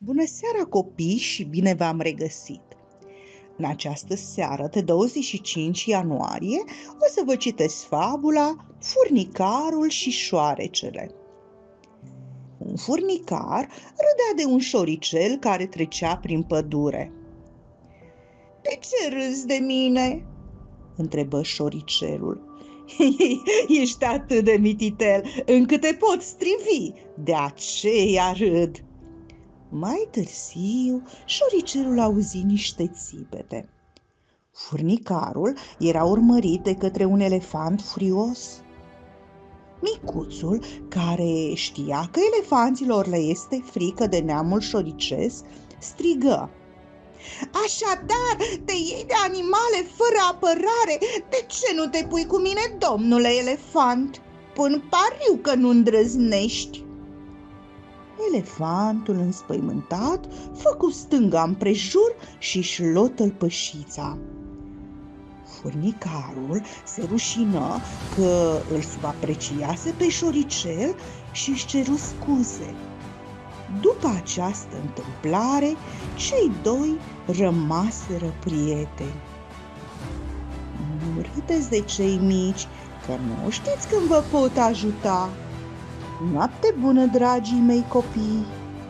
Bună seara, copii, și bine v-am regăsit! În această seară, de 25 ianuarie, o să vă citesc fabula Furnicarul și șoarecele. Un furnicar râdea de un șoricel care trecea prin pădure. "De ce râzi de mine?" întrebă șoricelul. "Ești atât de mititel încât te pot strivi, de aceea râd." Mai târziu, șoricelul auzi niște țipete. Furnicarul era urmărit de către un elefant furios. Micuțul, care știa că elefanților le este frică de neamul șoricesc, strigă: "Așadar, te iei de animale fără apărare? De ce nu te pui cu mine, domnule elefant? Pun pariu că nu îndrăznești." Elefantul, înspăimântat, făcu stânga împrejur și-și luă tălpășița. Furnicarul se rușină că îl subapreciase pe șoricel și își ceru scuze. După această întâmplare, cei doi rămaseră prieteni. "Nu râdeți de cei mici, că nu știți când vă pot ajuta. Noapte bună, dragii mei copii!"